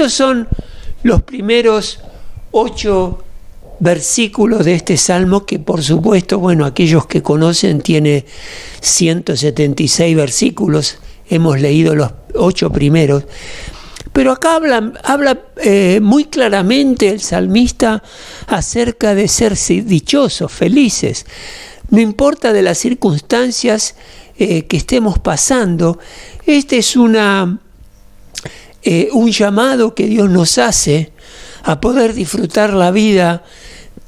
Estos son los primeros 8 versículos de este salmo, que por supuesto, bueno, aquellos que conocen, tiene 176 versículos. Hemos leído los 8 primeros. Pero acá habla muy claramente el salmista acerca de ser dichosos, felices. No importa de las circunstancias que estemos pasando. Este es un llamado que Dios nos hace a poder disfrutar la vida,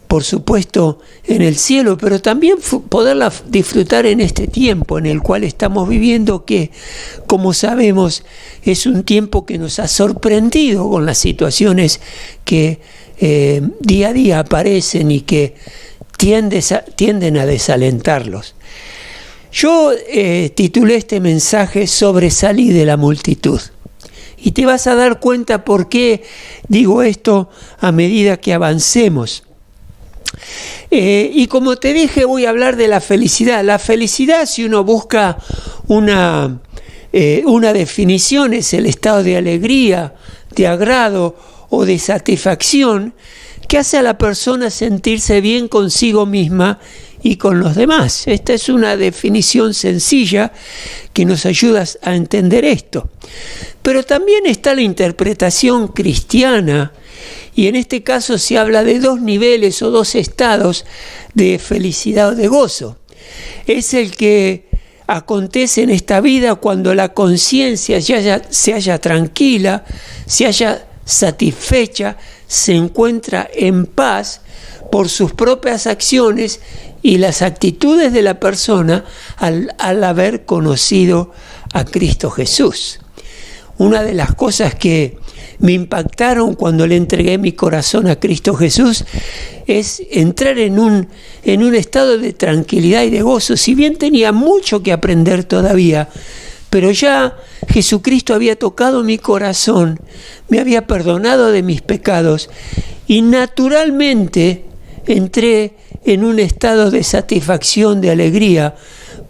por supuesto, en el cielo, pero también poderla disfrutar en este tiempo en el cual estamos viviendo, que, como sabemos, es un tiempo que nos ha sorprendido con las situaciones que día a día aparecen y que tienden a desalentarlos. Yo titulé este mensaje "Sobresalí de la multitud". Y te vas a dar cuenta por qué digo esto a medida que avancemos. Y como te dije, voy a hablar de la felicidad. La felicidad, si uno busca una definición, es el estado de alegría, de agrado o de satisfacción que hace a la persona sentirse bien consigo misma y con los demás. Esta es una definición sencilla que nos ayuda a entender esto. Pero también está la interpretación cristiana, y en este caso se habla de 2 niveles o 2 estados de felicidad o de gozo. Es el que acontece en esta vida cuando la conciencia se halla tranquila, se halla satisfecha, se encuentra en paz por sus propias acciones y las actitudes de la persona al haber conocido a Cristo Jesús. Una de las cosas que me impactaron cuando le entregué mi corazón a Cristo Jesús es entrar en un estado de tranquilidad y de gozo. Si bien tenía mucho que aprender todavía, pero ya Jesucristo había tocado mi corazón, me había perdonado de mis pecados y naturalmente entré en un estado de satisfacción, de alegría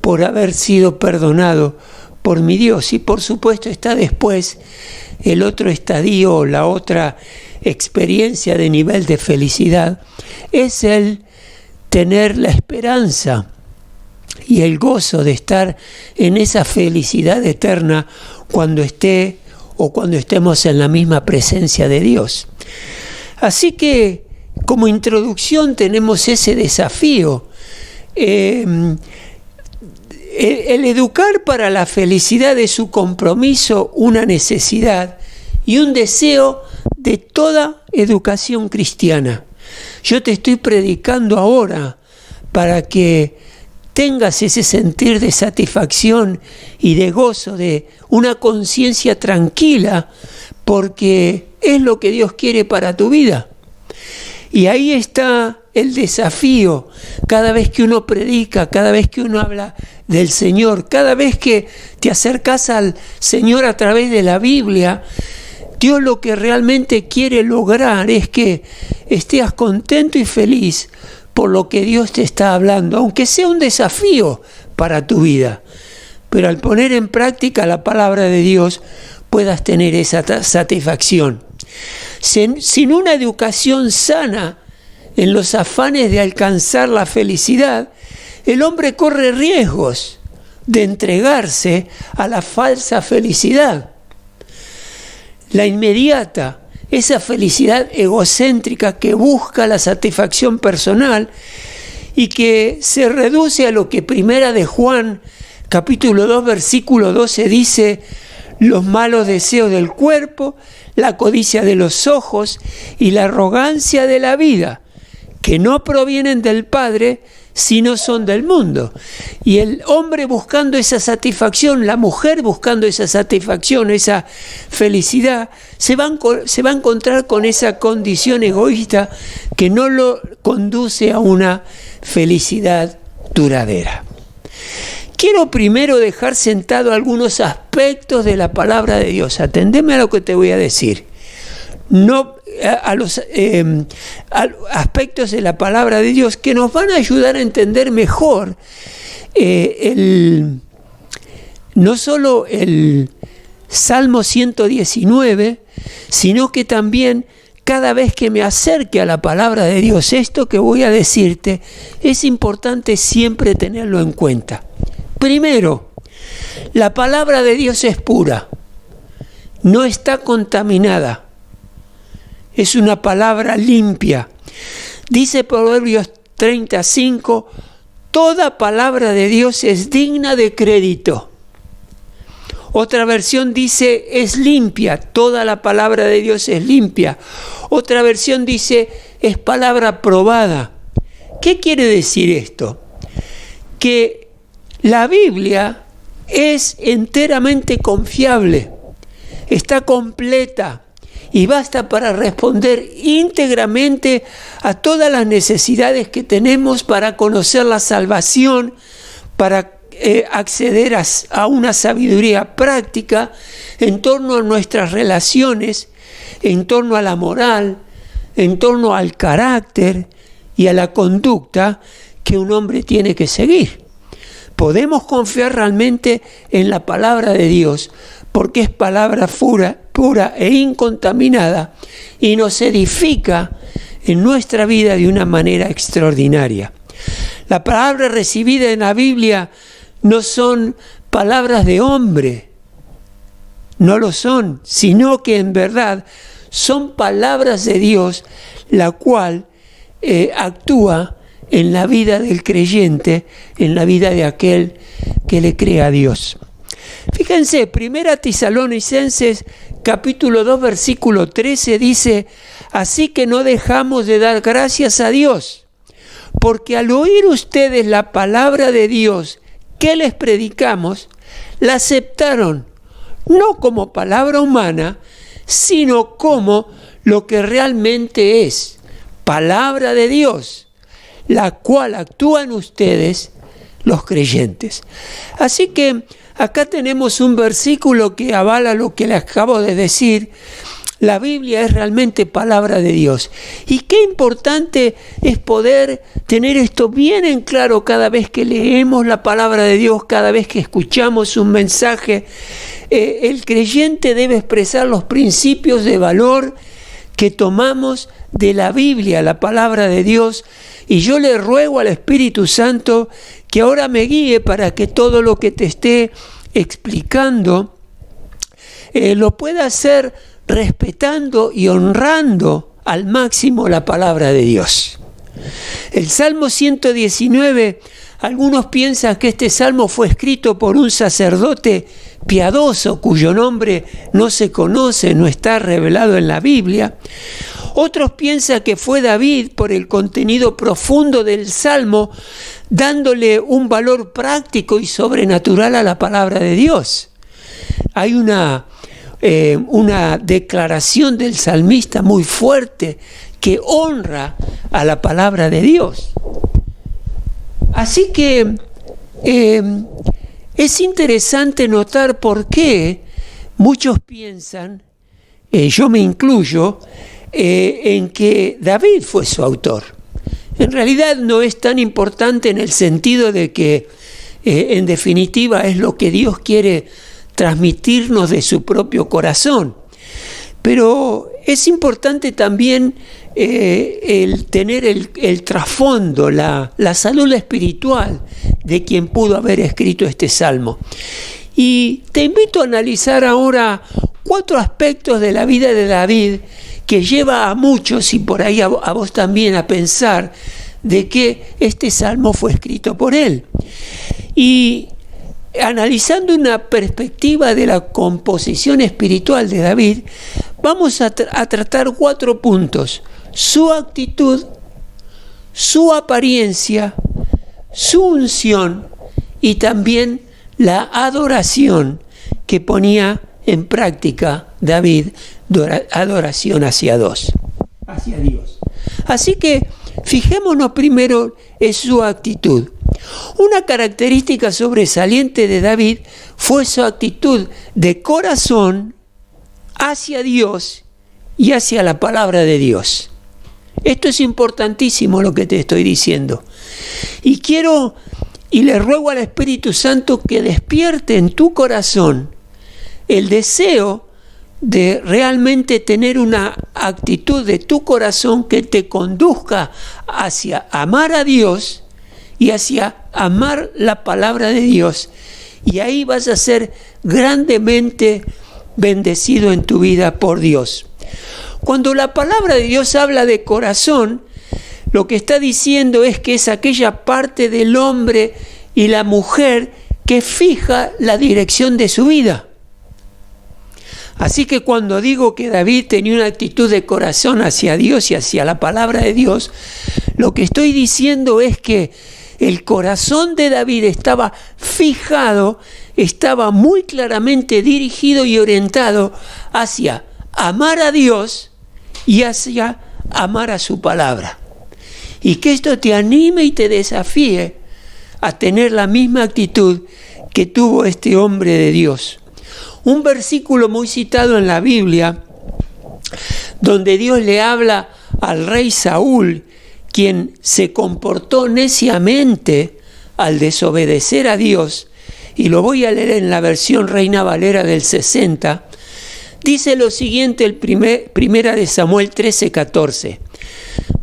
por haber sido perdonado por mi Dios. Y por supuesto está después el otro estadio, la otra experiencia de nivel de felicidad, es el tener la esperanza y el gozo de estar en esa felicidad eterna cuando estemos en la misma presencia de Dios. Así que como introducción tenemos ese desafío. El educar para la felicidad es un compromiso, una necesidad y un deseo de toda educación cristiana. Yo te estoy predicando ahora para que tengas ese sentir de satisfacción y de gozo, de una conciencia tranquila, porque es lo que Dios quiere para tu vida. Y ahí está el desafío. Cada vez que uno predica, cada vez que uno habla del Señor, cada vez que te acercas al Señor a través de la Biblia, Dios lo que realmente quiere lograr es que estés contento y feliz por lo que Dios te está hablando, aunque sea un desafío para tu vida. Pero al poner en práctica la palabra de Dios, puedas tener esa satisfacción. Sin una educación sana en los afanes de alcanzar la felicidad, el hombre corre riesgos de entregarse a la falsa felicidad. La inmediata, esa felicidad egocéntrica que busca la satisfacción personal y que se reduce a lo que Primera de Juan, capítulo 2, versículo 12 dice: los malos deseos del cuerpo, la codicia de los ojos y la arrogancia de la vida, que no provienen del Padre, sino son del mundo. Y el hombre buscando esa satisfacción, la mujer buscando esa satisfacción, esa felicidad, se va a encontrar con esa condición egoísta que no lo conduce a una felicidad duradera. Quiero primero dejar sentado algunos aspectos de la palabra de Dios. Atendeme a lo que te voy a decir. No a los aspectos de la palabra de Dios que nos van a ayudar a entender mejor no solo el Salmo 119, sino que también cada vez que me acerque a la palabra de Dios, esto que voy a decirte, es importante siempre tenerlo en cuenta. Primero, la palabra de Dios es pura, no está contaminada, es una palabra limpia. Dice Proverbios 35, toda palabra de Dios es digna de crédito. Otra versión dice, es limpia, toda la palabra de Dios es limpia. Otra versión dice, es palabra probada. ¿Qué quiere decir esto? Que la Biblia es enteramente confiable, está completa y basta para responder íntegramente a todas las necesidades que tenemos para conocer la salvación, para acceder a una sabiduría práctica en torno a nuestras relaciones, en torno a la moral, en torno al carácter y a la conducta que un hombre tiene que seguir. Podemos confiar realmente en la palabra de Dios porque es palabra pura e incontaminada y nos edifica en nuestra vida de una manera extraordinaria. La palabra recibida en la Biblia no son palabras de hombre, no lo son, sino que en verdad son palabras de Dios, la cual actúa en la vida del creyente, en la vida de aquel que le cree a Dios. Fíjense, 1 Tesalonicenses capítulo 2 versículo 13 dice, así que no dejamos de dar gracias a Dios, porque al oír ustedes la palabra de Dios que les predicamos, la aceptaron, no como palabra humana, sino como lo que realmente es, palabra de Dios, la cual actúa en ustedes los creyentes. Así que acá tenemos un versículo que avala lo que les acabo de decir. La Biblia es realmente palabra de Dios. Y qué importante es poder tener esto bien en claro cada vez que leemos la palabra de Dios, cada vez que escuchamos un mensaje. El creyente debe expresar los principios de valor que tomamos de la Biblia, la palabra de Dios. Y yo le ruego al Espíritu Santo que ahora me guíe para que todo lo que te esté explicando lo pueda hacer respetando y honrando al máximo la palabra de Dios. El Salmo 119, algunos piensan que este salmo fue escrito por un sacerdote piadoso cuyo nombre no se conoce, no está revelado en la Biblia. Otros piensan que fue David por el contenido profundo del salmo, dándole un valor práctico y sobrenatural a la palabra de Dios. Hay una declaración del salmista muy fuerte que honra a la palabra de Dios. Así que es interesante notar por qué muchos piensan, yo me incluyo, en que David fue su autor. En realidad no es tan importante en el sentido de que en definitiva es lo que Dios quiere transmitirnos de su propio corazón. Pero es importante también el tener el trasfondo, la salud espiritual de quien pudo haber escrito este salmo. Y te invito a analizar ahora 4 aspectos de la vida de David que lleva a muchos, y por ahí a vos también, a pensar de que este salmo fue escrito por él. Y analizando una perspectiva de la composición espiritual de David, vamos a tratar 4 puntos: su actitud, su apariencia, su unción y también la adoración que ponía en práctica David, adoración hacia Dios. Así que fijémonos primero en su actitud. Una característica sobresaliente de David fue su actitud de corazón hacia Dios y hacia la palabra de Dios. Esto es importantísimo lo que te estoy diciendo. Y le ruego al Espíritu Santo que despierte en tu corazón el deseo de realmente tener una actitud de tu corazón que te conduzca hacia amar a Dios y hacia amar la palabra de Dios. Y ahí vas a ser grandemente bendecido en tu vida por Dios. Cuando la palabra de Dios habla de corazón, lo que está diciendo es que es aquella parte del hombre y la mujer que fija la dirección de su vida. Así que cuando digo que David tenía una actitud de corazón hacia Dios y hacia la palabra de Dios, lo que estoy diciendo es que el corazón de David estaba fijado, estaba muy claramente dirigido y orientado hacia amar a Dios y hacia amar a su palabra. Y que esto te anime y te desafíe a tener la misma actitud que tuvo este hombre de Dios. Un versículo muy citado en la Biblia, donde Dios le habla al rey Saúl, quien se comportó neciamente al desobedecer a Dios, y lo voy a leer en la versión Reina Valera del 60, dice lo siguiente, primera de Samuel 13:14.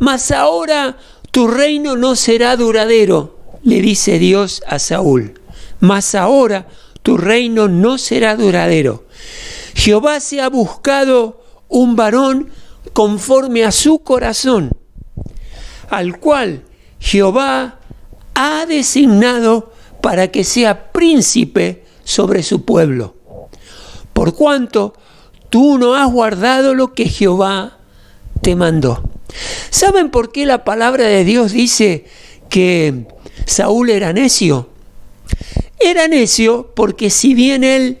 Mas ahora tu reino no será duradero, le dice Dios a Saúl. Mas ahora tu reino no será duradero. Jehová se ha buscado un varón conforme a su corazón, al cual Jehová ha designado para que sea príncipe sobre su pueblo. Por cuanto tú no has guardado lo que Jehová te mandó. ¿Saben por qué la palabra de Dios dice que Saúl era necio? Era necio porque si bien él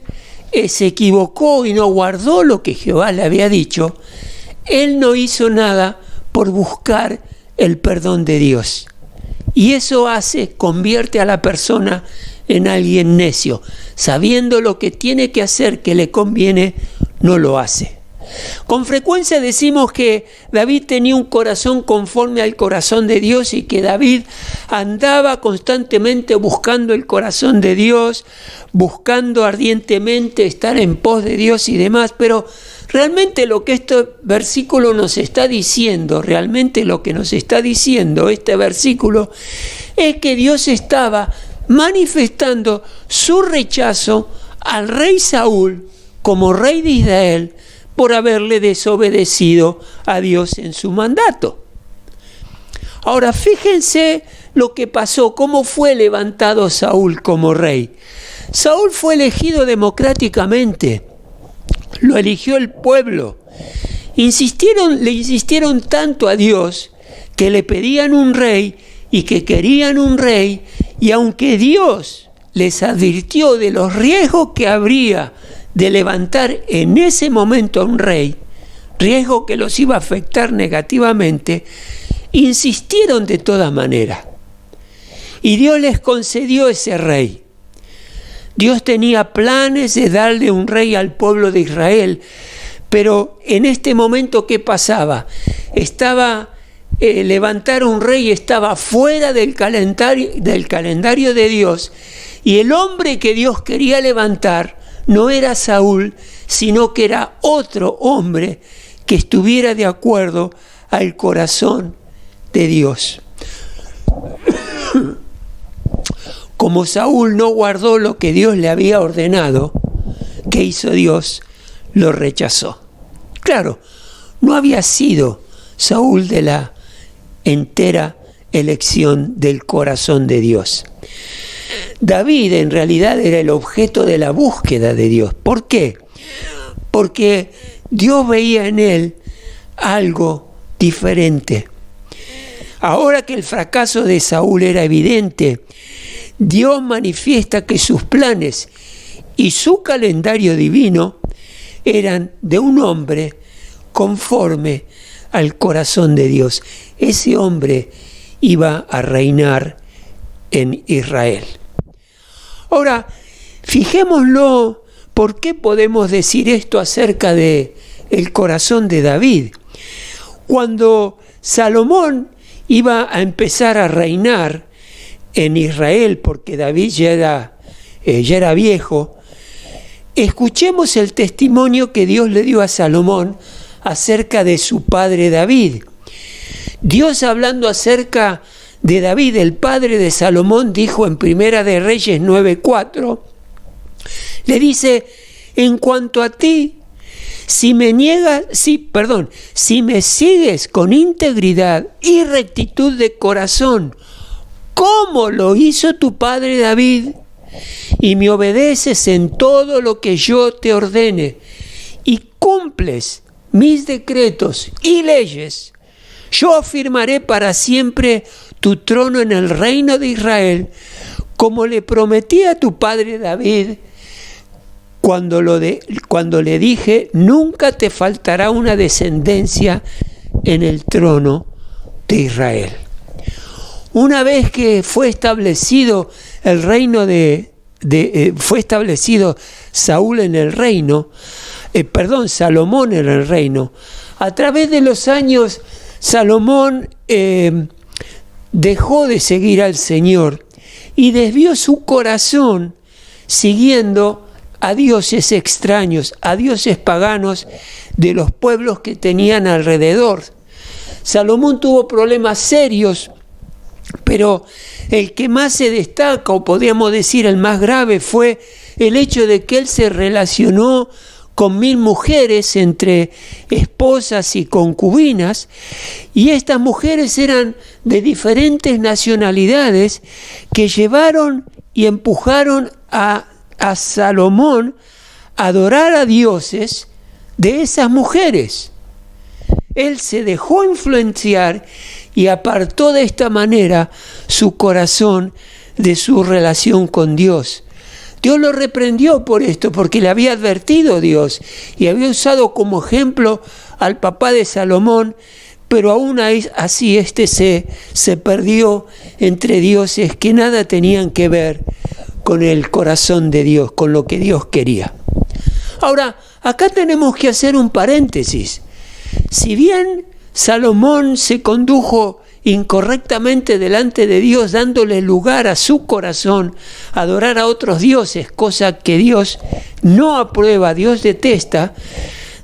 se equivocó y no guardó lo que Jehová le había dicho, él no hizo nada por buscar el perdón de Dios. Y eso convierte a la persona en alguien necio. Sabiendo lo que tiene que hacer, que le conviene, no lo hace. Con frecuencia decimos que David tenía un corazón conforme al corazón de Dios y que David andaba constantemente buscando el corazón de Dios, buscando ardientemente estar en pos de Dios y demás, pero realmente lo que este versículo nos está diciendo, realmente lo que nos está diciendo este versículo, es que Dios estaba manifestando su rechazo al rey Saúl como rey de Israel, por haberle desobedecido a Dios en su mandato. Ahora, fíjense lo que pasó, cómo fue levantado Saúl como rey. Saúl fue elegido democráticamente, lo eligió el pueblo. Le insistieron tanto a Dios que le pedían un rey y que querían un rey, y aunque Dios les advirtió de los riesgos que habría de levantar en ese momento a un rey, riesgo que los iba a afectar negativamente, insistieron de todas maneras. Y Dios les concedió ese rey. Dios tenía planes de darle un rey al pueblo de Israel, pero en este momento, ¿qué pasaba? Levantar un rey estaba fuera del calendario de Dios, y el hombre que Dios quería levantar no era Saúl, sino que era otro hombre que estuviera de acuerdo al corazón de Dios. Como Saúl no guardó lo que Dios le había ordenado, ¿qué hizo Dios? Lo rechazó. Claro, no había sido Saúl de la entera elección del corazón de Dios. David en realidad era el objeto de la búsqueda de Dios. ¿Por qué? Porque Dios veía en él algo diferente. Ahora que el fracaso de Saúl era evidente, Dios manifiesta que sus planes y su calendario divino eran de un hombre conforme al corazón de Dios. Ese hombre iba a reinar en Israel. Ahora, fijémoslo, ¿por qué podemos decir esto acerca de el corazón de David? Cuando Salomón iba a empezar a reinar en Israel, porque David ya era viejo, escuchemos el testimonio que Dios le dio a Salomón acerca de su padre David. Dios, hablando acerca de David, el padre de Salomón, dijo en Primera de Reyes 9:4, le dice: en cuanto a ti, si me sigues con integridad y rectitud de corazón, como lo hizo tu padre David, y me obedeces en todo lo que yo te ordene, y cumples mis decretos y leyes, yo afirmaré para siempre tu trono en el reino de Israel, como le prometí a tu padre David, cuando le dije: nunca te faltará una descendencia en el trono de Israel. Una vez que fue establecido el reino fue establecido Salomón en el reino, a través de los años Salomón dejó de seguir al Señor y desvió su corazón siguiendo a dioses extraños, a dioses paganos de los pueblos que tenían alrededor. Salomón tuvo problemas serios, pero el que más se destaca, o podríamos decir el más grave, fue el hecho de que él se relacionó con 1000 mujeres, entre esposas y concubinas, y estas mujeres eran de diferentes nacionalidades que llevaron y empujaron a Salomón a adorar a dioses de esas mujeres. Él se dejó influenciar y apartó de esta manera su corazón de su relación con Dios. Dios lo reprendió por esto, porque le había advertido Dios y había usado como ejemplo al papá de Salomón, pero aún así se perdió entre dioses que nada tenían que ver con el corazón de Dios, con lo que Dios quería. Ahora, acá tenemos que hacer un paréntesis. Si bien Salomón se condujo incorrectamente delante de Dios, dándole lugar a su corazón a adorar a otros dioses, cosa que Dios no aprueba, Dios detesta,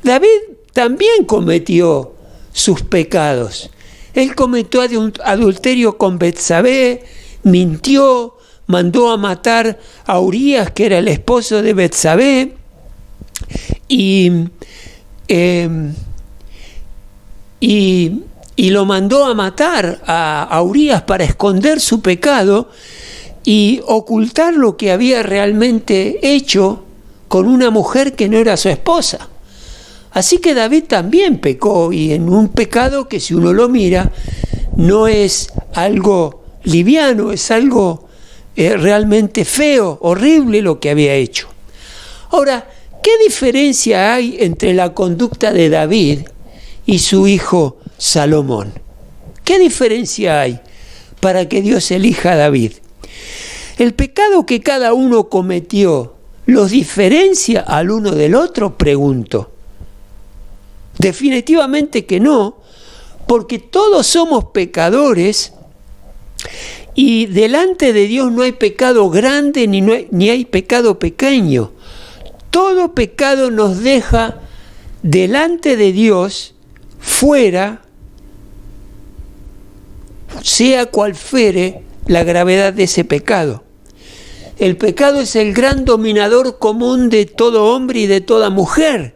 David también cometió sus pecados. Él cometió adulterio con Betsabé, mintió, mandó a matar a Urías, que era el esposo de Betsabé, y lo mandó a matar a Urías para esconder su pecado y ocultar lo que había realmente hecho con una mujer que no era su esposa. Así que David también pecó, y en un pecado que, si uno lo mira, no es algo liviano, es algo realmente feo, horrible lo que había hecho. Ahora, ¿qué diferencia hay entre la conducta de David y su hijo Salomón? ¿Qué diferencia hay para que Dios elija a David? ¿El pecado que cada uno cometió los diferencia al uno del otro? Pregunto. Definitivamente que no, porque todos somos pecadores y delante de Dios no hay pecado grande ni hay pecado pequeño. Todo pecado nos deja delante de Dios fuera, sea cual fuere la gravedad de ese pecado. El pecado es el gran dominador común de todo hombre y de toda mujer.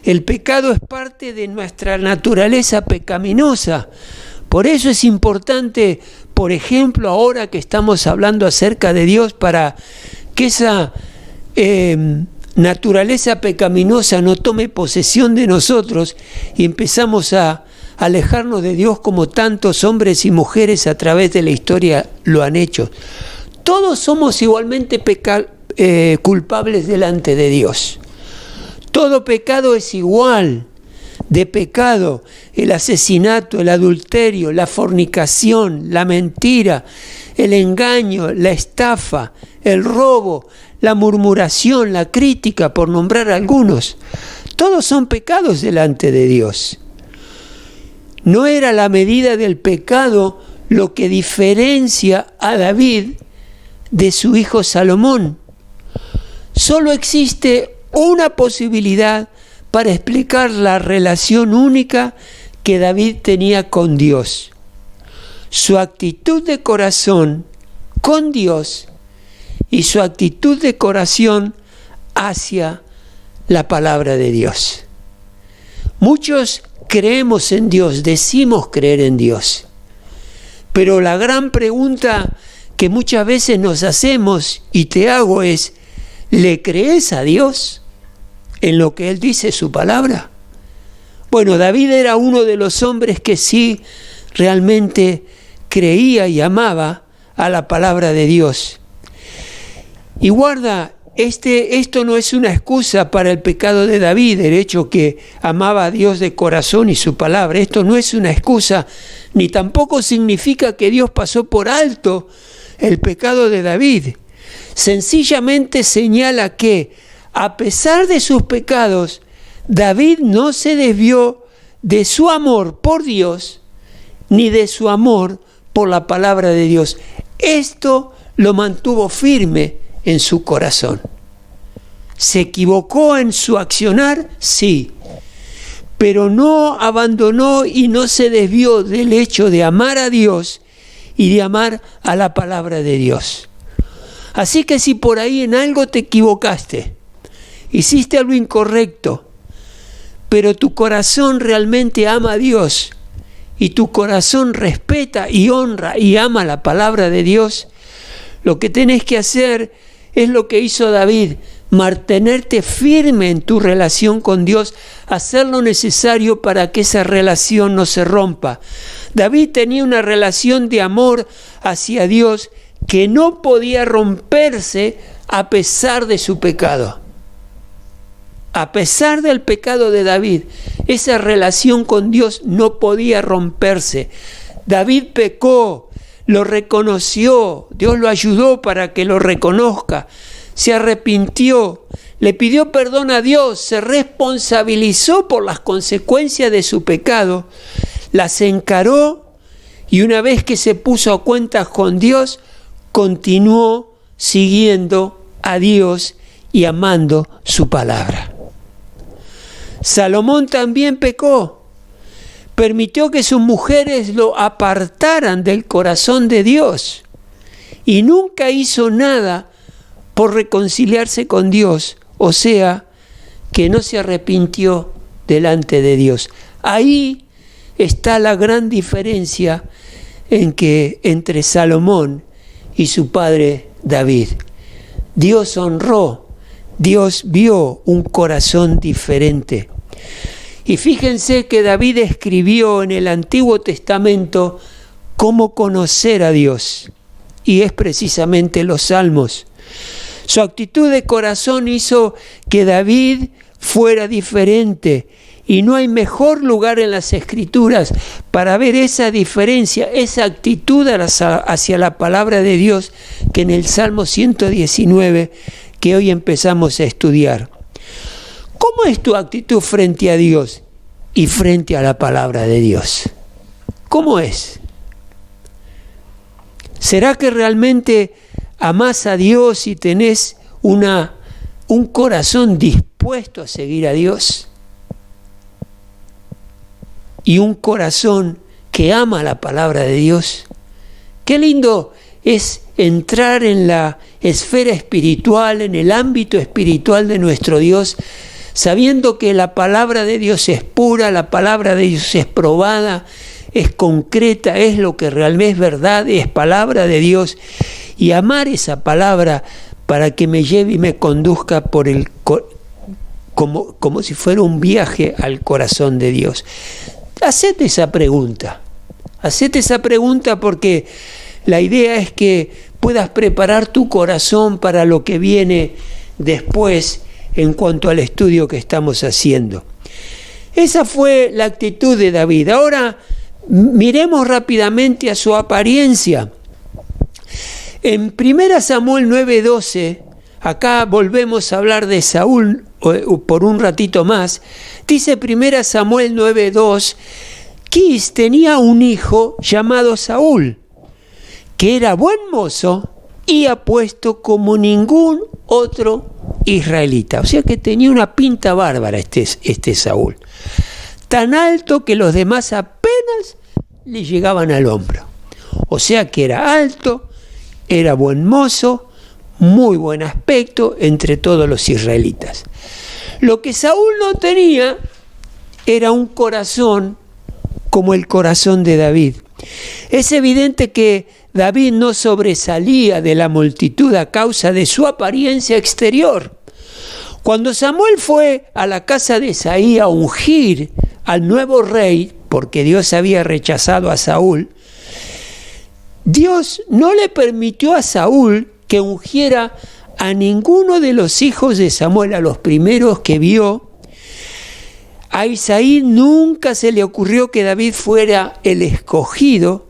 El pecado es parte de nuestra naturaleza pecaminosa. Por eso es importante, por ejemplo, ahora que estamos hablando acerca de Dios, para que esa naturaleza pecaminosa no tome posesión de nosotros y empezamos a alejarnos de Dios, como tantos hombres y mujeres a través de la historia lo han hecho. Todos somos igualmente culpables delante de Dios. Todo pecado es igual de pecado: el asesinato, el adulterio, la fornicación, la mentira, el engaño, la estafa, el robo, la murmuración, la crítica, por nombrar algunos. Todos son pecados delante de Dios. No era la medida del pecado lo que diferencia a David de su hijo Salomón. Solo existe una posibilidad para explicar la relación única que David tenía con Dios. Su actitud de corazón con Dios y su actitud de corazón hacia la palabra de Dios. Muchos creemos en Dios, decimos creer en Dios, pero la gran pregunta que muchas veces nos hacemos y te hago es: ¿le crees a Dios en lo que Él dice su palabra? Bueno, David era uno de los hombres que sí realmente creía y amaba a la palabra de Dios. Y guarda, esto no es una excusa para el pecado de David, el hecho que amaba a Dios de corazón y su palabra. Esto no es una excusa, ni tampoco significa que Dios pasó por alto el pecado de David. Sencillamente señala que, a pesar de sus pecados, David no se desvió de su amor por Dios, ni de su amor por la palabra de Dios. Esto lo mantuvo firme en su corazón. ¿Se equivocó en su accionar? Sí, pero no abandonó y no se desvió del hecho de amar a Dios y de amar a la palabra de Dios. Así que si por ahí en algo te equivocaste, hiciste algo incorrecto, pero tu corazón realmente ama a Dios y tu corazón respeta y honra y ama la palabra de Dios, lo que tenés que hacer es lo que hizo David: mantenerte firme en tu relación con Dios, hacer lo necesario para que esa relación no se rompa. David tenía una relación de amor hacia Dios que no podía romperse a pesar de su pecado. A pesar del pecado de David, esa relación con Dios no podía romperse. David pecó, lo reconoció, Dios lo ayudó para que lo reconozca, se arrepintió, le pidió perdón a Dios, se responsabilizó por las consecuencias de su pecado, las encaró y una vez que se puso a cuentas con Dios, continuó siguiendo a Dios y amando su palabra. Salomón también pecó. Permitió que sus mujeres lo apartaran del corazón de Dios y nunca hizo nada por reconciliarse con Dios, o sea, que no se arrepintió delante de Dios. Ahí está la gran diferencia entre Salomón y su padre David. Dios honró, Dios vio un corazón diferente. Y fíjense que David escribió en el Antiguo Testamento cómo conocer a Dios, y es precisamente los Salmos. Su actitud de corazón hizo que David fuera diferente, y no hay mejor lugar en las Escrituras para ver esa diferencia, esa actitud hacia la palabra de Dios, que en el Salmo 119 que hoy empezamos a estudiar. ¿Cómo es tu actitud frente a Dios y frente a la palabra de Dios? ¿Cómo es? ¿Será que realmente amás a Dios y tenés un corazón dispuesto a seguir a Dios? Y un corazón que ama la palabra de Dios. Qué lindo es entrar en la esfera espiritual, en el ámbito espiritual de nuestro Dios, sabiendo que la palabra de Dios es pura, la palabra de Dios es probada, es concreta, es lo que realmente es verdad, es palabra de Dios, y amar esa palabra para que me lleve y me conduzca como si fuera un viaje al corazón de Dios. Hacete esa pregunta porque la idea es que puedas preparar tu corazón para lo que viene después en cuanto al estudio que estamos haciendo. Esa fue la actitud de David. Ahora miremos rápidamente a su apariencia. En 1 Samuel 9:12, acá volvemos a hablar de Saúl por un ratito más. Dice 1 Samuel 9:2, Quis tenía un hijo llamado Saúl, que era buen mozo y apuesto como ningún otro israelita. O sea que tenía una pinta bárbara este Saúl. Tan alto que los demás apenas le llegaban al hombro. O sea que era alto, era buen mozo, muy buen aspecto entre todos los israelitas. Lo que Saúl no tenía era un corazón como el corazón de David. Es evidente que David no sobresalía de la multitud a causa de su apariencia exterior. Cuando Samuel fue a la casa de Isaí a ungir al nuevo rey, porque Dios había rechazado a Saúl, Dios no le permitió a Saúl que ungiera a ninguno de los hijos de Samuel, a los primeros que vio. A Isaí nunca se le ocurrió que David fuera el escogido.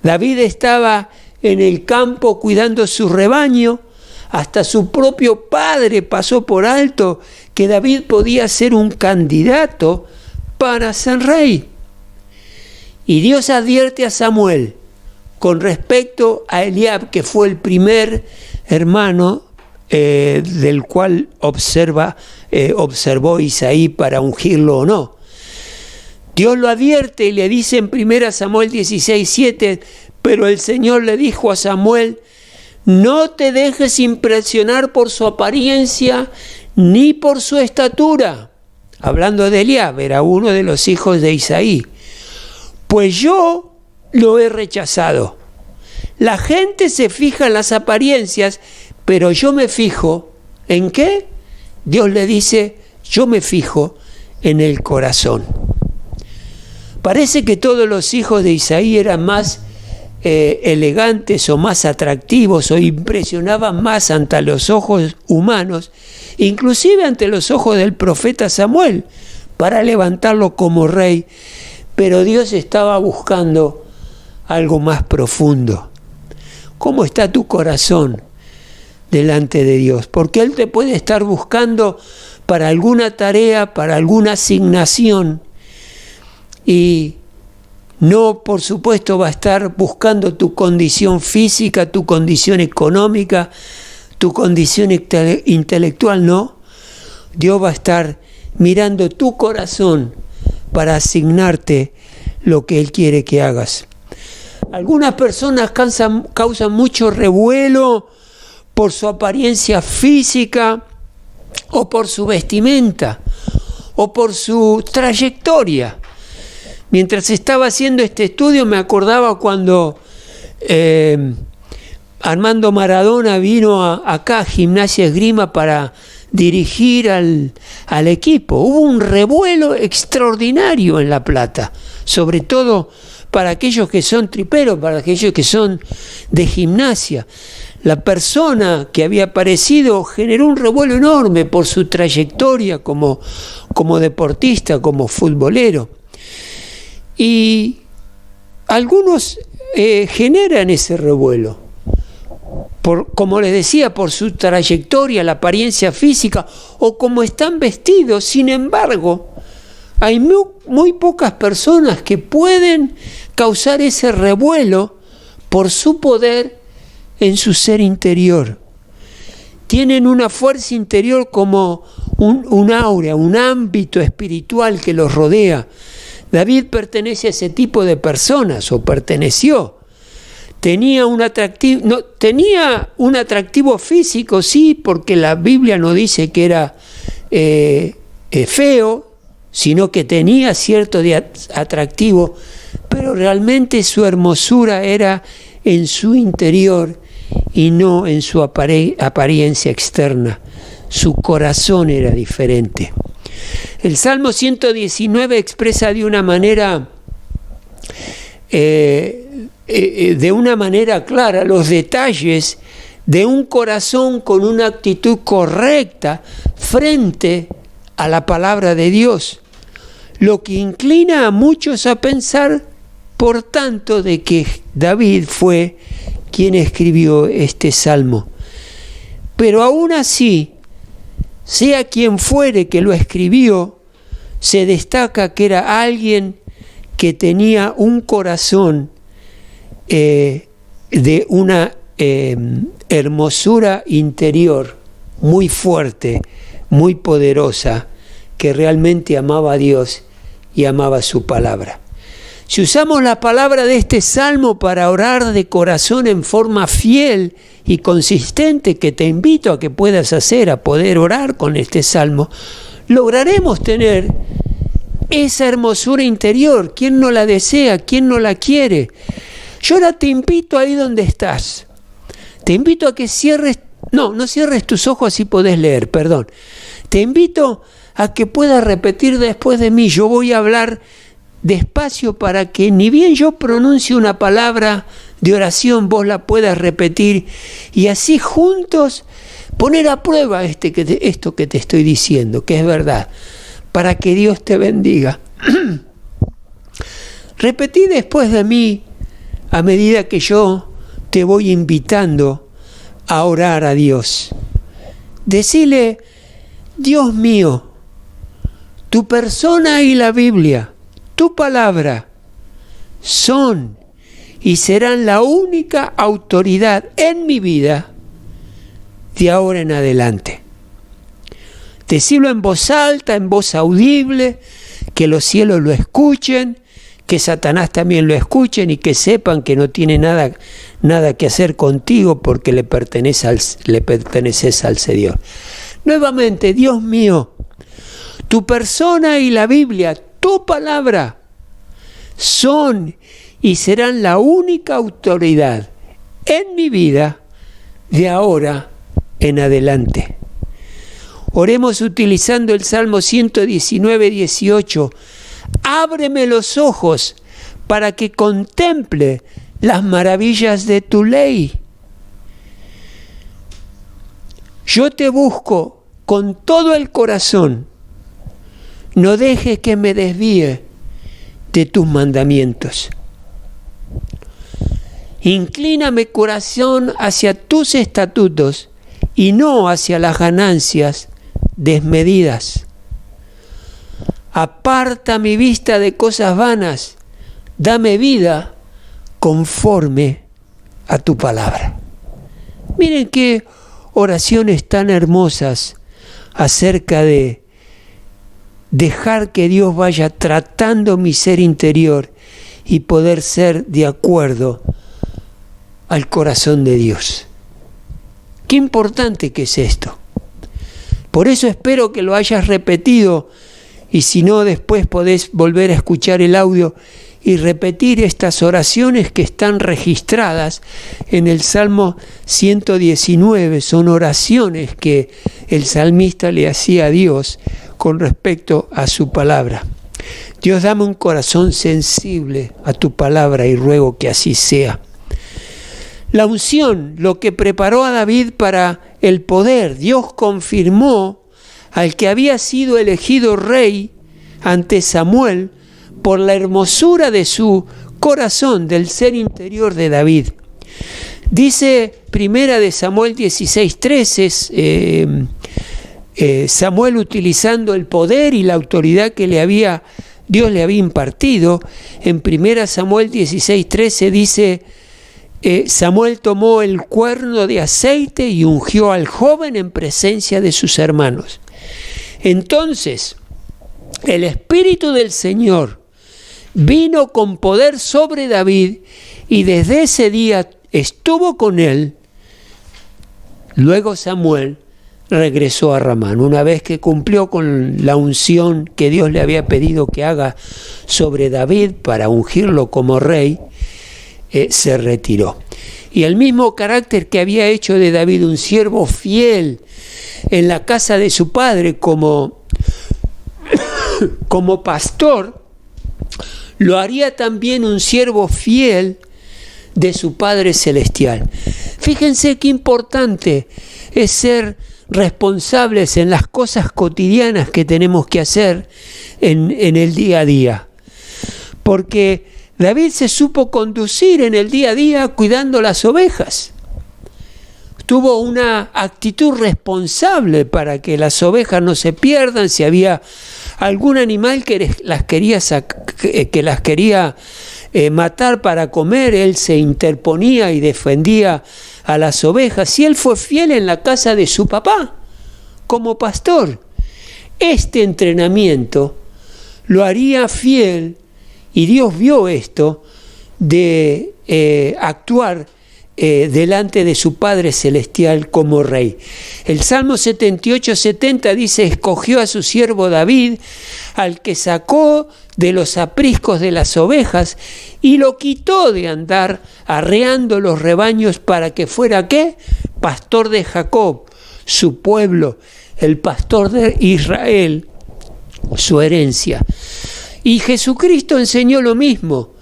David estaba en el campo cuidando su rebaño. Hasta su propio padre pasó por alto que David podía ser un candidato para ser rey. Y Dios advierte a Samuel con respecto a Eliab, que fue el primer hermano del cual observó Isaí para ungirlo o no. Dios lo advierte y le dice en 1 Samuel 16:7, pero el Señor le dijo a Samuel: no te dejes impresionar por su apariencia ni por su estatura. Hablando de Eliab, era uno de los hijos de Isaí. Pues yo lo he rechazado. La gente se fija en las apariencias, pero yo me fijo, ¿en qué? Dios le dice, yo me fijo en el corazón. Parece que todos los hijos de Isaí eran más elegantes o más atractivos o impresionaban más ante los ojos humanos, inclusive ante los ojos del profeta Samuel, para levantarlo como rey. Pero Dios estaba buscando algo más profundo. ¿Cómo está tu corazón delante de Dios? Porque Él te puede estar buscando para alguna tarea, para alguna asignación, y no, por supuesto, va a estar buscando tu condición física, tu condición económica, tu condición intelectual, no. Dios va a estar mirando tu corazón para asignarte lo que Él quiere que hagas. Algunas personas causan mucho revuelo por su apariencia física o por su vestimenta o por su trayectoria. Mientras estaba haciendo este estudio me acordaba cuando Armando Maradona vino acá a Gimnasia Esgrima para dirigir al equipo. Hubo un revuelo extraordinario en La Plata, sobre todo para aquellos que son triperos, para aquellos que son de gimnasia. La persona que había aparecido generó un revuelo enorme por su trayectoria como deportista, como futbolero. Y algunos generan ese revuelo, como les decía, por su trayectoria, la apariencia física o como están vestidos. Sin embargo, hay muy pocas personas que pueden causar ese revuelo por su poder en su ser interior. Tienen una fuerza interior como un aura, un ámbito espiritual que los rodea. David pertenece a ese tipo de personas, o perteneció. Tenía un atractivo físico, sí, porque la Biblia no dice que era feo, sino que tenía cierto atractivo, pero realmente su hermosura era en su interior y no en su apariencia externa. Su corazón era diferente. El Salmo 119 expresa de una manera clara los detalles de un corazón con una actitud correcta frente a la palabra de Dios, lo que inclina a muchos a pensar, por tanto, de que David fue quien escribió este salmo. Pero aún así, sea quien fuere que lo escribió, se destaca que era alguien que tenía un corazón de una hermosura interior muy fuerte, muy poderosa, que realmente amaba a Dios y amaba su palabra. Si usamos la palabra de este salmo para orar de corazón en forma fiel y consistente, que te invito a que puedas hacer, a poder orar con este salmo, lograremos tener esa hermosura interior. ¿Quién no la desea? ¿Quién no la quiere? Yo ahora te invito ahí donde estás. Te invito a que cierres, no cierres tus ojos, así podés leer, perdón. Te invito a que puedas repetir después de mí. Yo voy a hablar despacio para que ni bien yo pronuncie una palabra de oración, vos la puedas repetir y así juntos poner a prueba esto que te estoy diciendo, que es verdad, para que Dios te bendiga. Repetí después de mí a medida que yo te voy invitando a orar a Dios. Decile: Dios mío, tu persona y la Biblia, tu palabra, son y serán la única autoridad en mi vida de ahora en adelante. Decirlo en voz alta, en voz audible, que los cielos lo escuchen, que Satanás también lo escuchen y que sepan que no tiene nada que hacer contigo porque le perteneces al Señor. Nuevamente: Dios mío, tu persona y la Biblia, tu palabra, son y serán la única autoridad en mi vida de ahora en adelante. Oremos utilizando el Salmo 119, 18. Ábreme los ojos para que contemple las maravillas de tu ley. Yo te busco con todo el corazón. No dejes que me desvíe de tus mandamientos. Inclina mi corazón hacia tus estatutos y no hacia las ganancias desmedidas. Aparta mi vista de cosas vanas, dame vida conforme a tu palabra. Miren qué oraciones tan hermosas acerca de dejar que Dios vaya tratando mi ser interior y poder ser de acuerdo al corazón de Dios. Qué importante que es esto. Por eso espero que lo hayas repetido, y si no, después podés volver a escuchar el audio y repetir estas oraciones que están registradas en el Salmo 119. Son oraciones que el salmista le hacía a Dios con respecto a su palabra. Dios, dame un corazón sensible a tu palabra y ruego que así sea. La unción, lo que preparó a David para el poder. Dios confirmó al que había sido elegido rey ante Samuel por la hermosura de su corazón, del ser interior de David. Dice Primera de Samuel 16:13, Samuel, utilizando el poder y la autoridad que Dios le había impartido. En Primera Samuel 16:13 dice: Samuel tomó el cuerno de aceite y ungió al joven en presencia de sus hermanos. Entonces el Espíritu del Señor vino con poder sobre David y desde ese día estuvo con él. Luego Samuel regresó a Ramá. Una vez que cumplió con la unción que Dios le había pedido que haga sobre David para ungirlo como rey, se retiró. Y el mismo carácter que había hecho de David un siervo fiel en la casa de su padre como pastor, lo haría también un siervo fiel de su Padre Celestial. Fíjense qué importante es ser responsables en las cosas cotidianas que tenemos que hacer en el día a día. Porque David se supo conducir en el día a día cuidando las ovejas. Tuvo una actitud responsable para que las ovejas no se pierdan. Si había algún animal que las quería matar para comer, él se interponía y defendía a las ovejas. Y él fue fiel en la casa de su papá, como pastor. Este entrenamiento lo haría fiel, y Dios vio esto, de actuar delante de su Padre Celestial como rey. El Salmo 78:70 dice: escogió a su siervo David, al que sacó de los apriscos de las ovejas y lo quitó de andar arreando los rebaños para que fuera, ¿qué? Pastor de Jacob, su pueblo, el pastor de Israel, su herencia. Y Jesucristo enseñó lo mismo.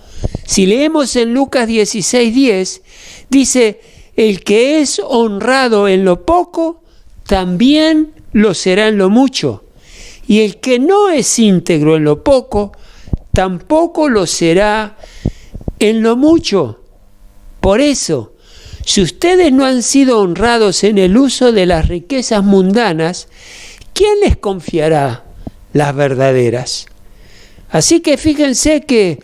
Si leemos en Lucas 16:10, dice: el que es honrado en lo poco, también lo será en lo mucho. Y el que no es íntegro en lo poco, tampoco lo será en lo mucho. Por eso, si ustedes no han sido honrados en el uso de las riquezas mundanas, ¿quién les confiará las verdaderas? Así que fíjense que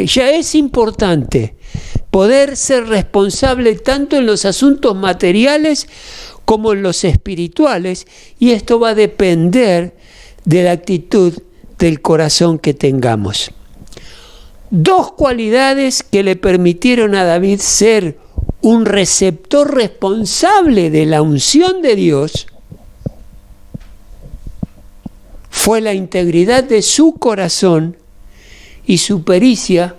ya es importante poder ser responsable tanto en los asuntos materiales como en los espirituales, y esto va a depender de la actitud del corazón que tengamos. Dos cualidades que le permitieron a David ser un receptor responsable de la unción de Dios fue la integridad de su corazón y su pericia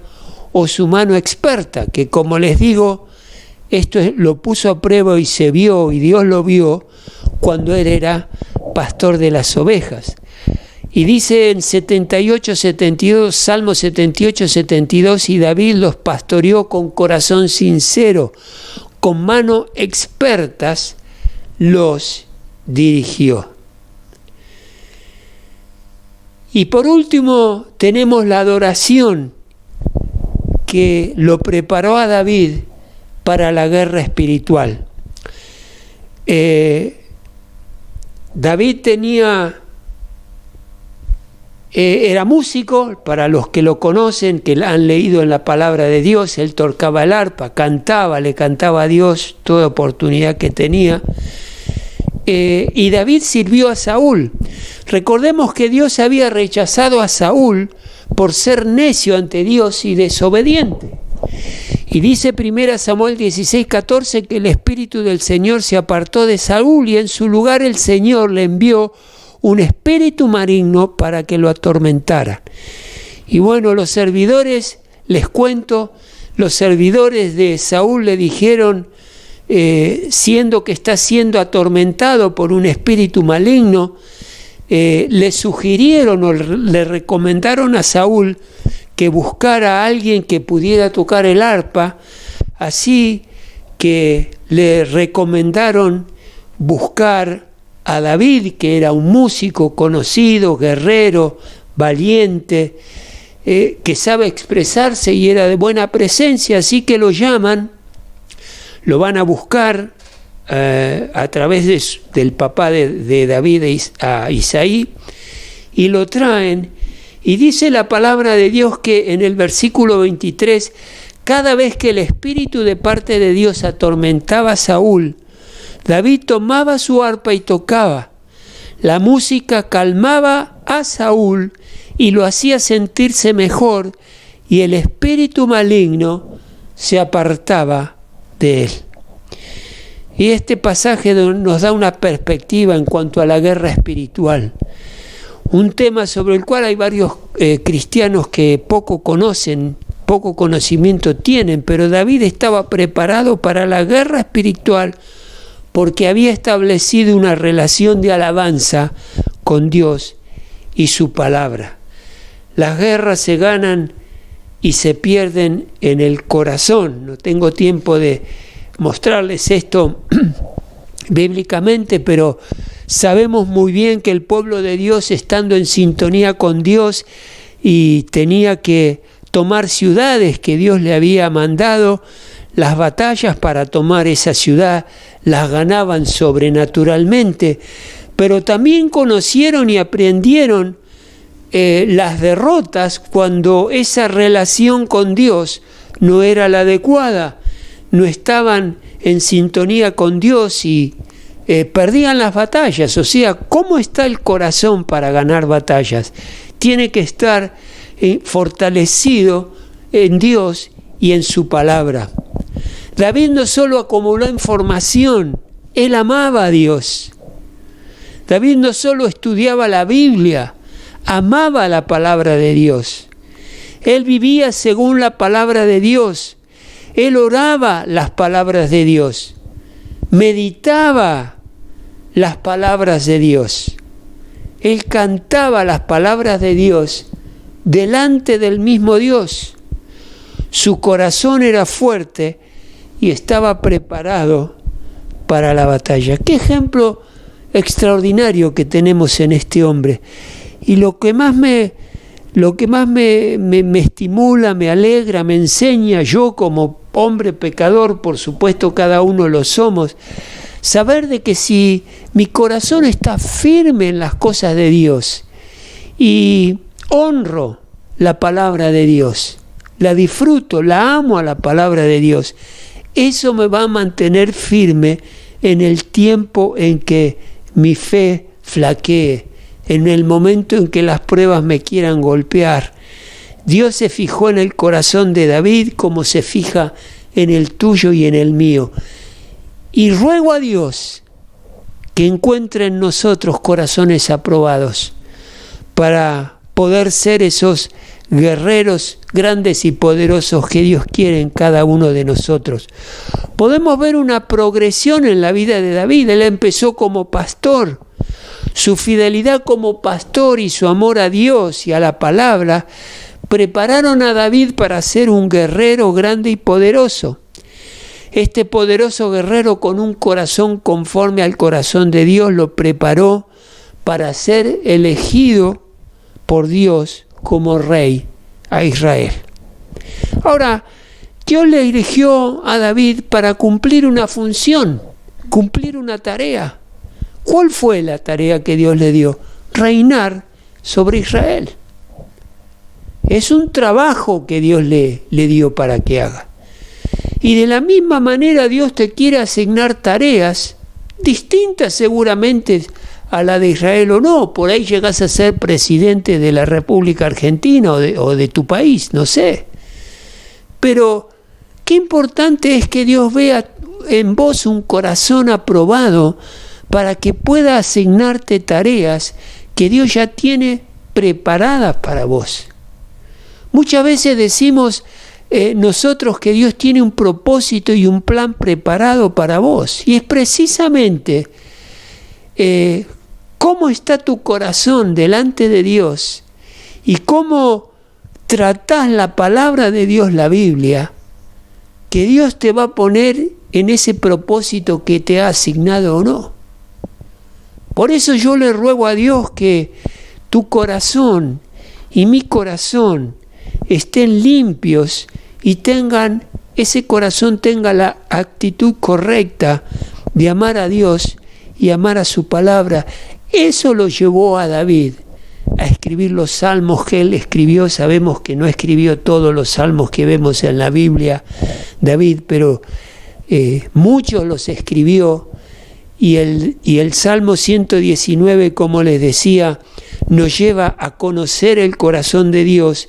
o su mano experta, que, como les digo, esto lo puso a prueba y se vio, y Dios lo vio cuando él era pastor de las ovejas. Y dice en 78:72, Salmo 78:72, y David los pastoreó con corazón sincero, con mano expertas los dirigió. Y por último tenemos la adoración que lo preparó a David para la guerra espiritual. David era músico, para los que lo conocen, que han leído en la palabra de Dios. Él tocaba el arpa, le cantaba a Dios toda oportunidad que tenía. Y David sirvió a Saúl. Recordemos que Dios había rechazado a Saúl por ser necio ante Dios y desobediente. Y dice 1 Samuel 16:14 que el Espíritu del Señor se apartó de Saúl, y en su lugar el Señor le envió un espíritu maligno para que lo atormentara. Y bueno, los servidores, les cuento, los servidores de Saúl le dijeron, siendo que está siendo atormentado por un espíritu maligno, le sugirieron o le recomendaron a Saúl que buscara a alguien que pudiera tocar el arpa, así que le recomendaron buscar a David, que era un músico conocido, guerrero, valiente, que sabe expresarse y era de buena presencia, así que lo llaman, lo van a buscar a través del papá de David, a Isaí, y lo traen. Y dice la palabra de Dios que en el versículo 23, cada vez que el Espíritu de parte de Dios atormentaba a Saúl, David tomaba su arpa y tocaba. La música calmaba a Saúl y lo hacía sentirse mejor, y el espíritu maligno se apartaba de él. Y este pasaje nos da una perspectiva en cuanto a la guerra espiritual. Un tema sobre el cual hay varios cristianos que poco conocen, poco conocimiento tienen, pero David estaba preparado para la guerra espiritual porque había establecido una relación de alabanza con Dios y su palabra. Las guerras se ganan y se pierden en el corazón. No tengo tiempo de mostrarles esto bíblicamente, pero sabemos muy bien que el pueblo de Dios, estando en sintonía con Dios y tenía que tomar ciudades que Dios le había mandado, las batallas para tomar esa ciudad las ganaban sobrenaturalmente, pero también conocieron y aprendieron las derrotas cuando esa relación con Dios no era la adecuada, no estaban en sintonía con Dios y perdían las batallas. O sea, ¿cómo está el corazón para ganar batallas? Tiene que estar fortalecido en Dios y en su palabra. David no solo acumuló información, él amaba a Dios. David no solo estudiaba la Biblia, amaba la palabra de Dios. Él vivía según la palabra de Dios. Él oraba las palabras de Dios. Meditaba las palabras de Dios. Él cantaba las palabras de Dios delante del mismo Dios. Su corazón era fuerte y estaba preparado para la batalla. ¡Qué ejemplo extraordinario que tenemos en este hombre! Y lo que más me estimula, me alegra, me enseña, yo como hombre pecador, por supuesto cada uno lo somos, saber de que si mi corazón está firme en las cosas de Dios y honro la palabra de Dios, la disfruto, la amo a la palabra de Dios, eso me va a mantener firme en el tiempo en que mi fe flaquee, en el momento en que las pruebas me quieran golpear. Dios se fijó en el corazón de David como se fija en el tuyo y en el mío. Y ruego a Dios que encuentre en nosotros corazones aprobados para poder ser esos guerreros grandes y poderosos que Dios quiere en cada uno de nosotros. Podemos ver una progresión en la vida de David. Él empezó como pastor. Su fidelidad como pastor y su amor a Dios y a la palabra prepararon a David para ser un guerrero grande y poderoso. Este poderoso guerrero con un corazón conforme al corazón de Dios lo preparó para ser elegido por Dios como rey a Israel. Ahora, Dios le eligió a David para cumplir una función, cumplir una tarea. ¿Cuál fue la tarea que Dios le dio? Reinar sobre Israel. Es un trabajo que Dios le dio para que haga. Y de la misma manera Dios te quiere asignar tareas distintas seguramente a la de Israel o no. Por ahí llegás a ser presidente de la República Argentina o de tu país, no sé. Pero qué importante es que Dios vea en vos un corazón aprobado para que pueda asignarte tareas que Dios ya tiene preparadas para vos. Muchas veces decimos nosotros que Dios tiene un propósito y un plan preparado para vos. Y es precisamente cómo está tu corazón delante de Dios y cómo tratás la palabra de Dios, la Biblia, que Dios te va a poner en ese propósito que te ha asignado o no. Por eso yo le ruego a Dios que tu corazón y mi corazón estén limpios y ese corazón tenga la actitud correcta de amar a Dios y amar a su palabra. Eso lo llevó a David a escribir los salmos que él escribió. Sabemos que no escribió todos los salmos que vemos en la Biblia, David, pero muchos los escribió. Y el Salmo 119, como les decía, nos lleva a conocer el corazón de Dios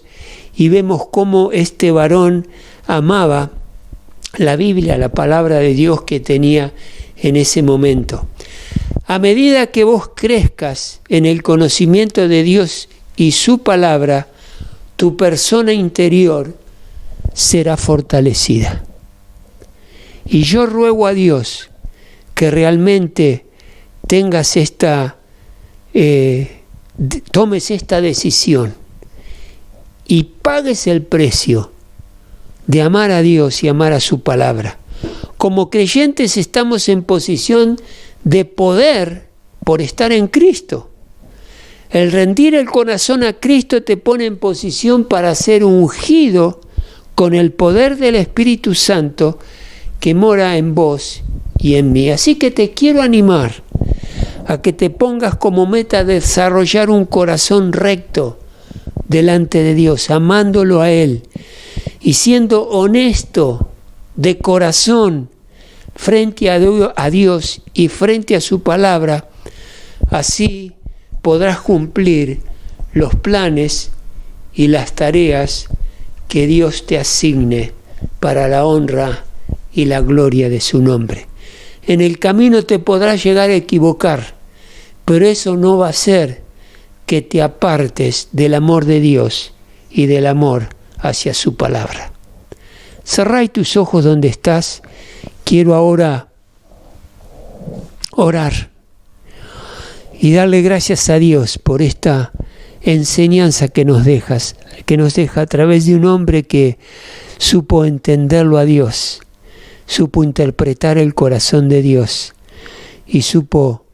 y vemos cómo este varón amaba la Biblia, la palabra de Dios que tenía en ese momento. A medida que vos crezcas en el conocimiento de Dios y su palabra, tu persona interior será fortalecida. Y yo ruego a Dios que realmente tengas tomes esta decisión y pagues el precio de amar a Dios y amar a su palabra. Como creyentes estamos en posición de poder por estar en Cristo. El rendir el corazón a Cristo te pone en posición para ser ungido con el poder del Espíritu Santo que mora en vos y en mí. Así que te quiero animar a que te pongas como meta desarrollar un corazón recto delante de Dios, amándolo a Él y siendo honesto de corazón frente a Dios y frente a su palabra, así podrás cumplir los planes y las tareas que Dios te asigne para la honra y la gloria de su nombre. En el camino te podrás llegar a equivocar, pero eso no va a hacer que te apartes del amor de Dios y del amor hacia su palabra. Cerrá tus ojos donde estás. Quiero ahora orar y darle gracias a Dios por esta enseñanza que nos deja a través de un hombre que supo entenderlo a Dios, supo interpretar el corazón de Dios y supo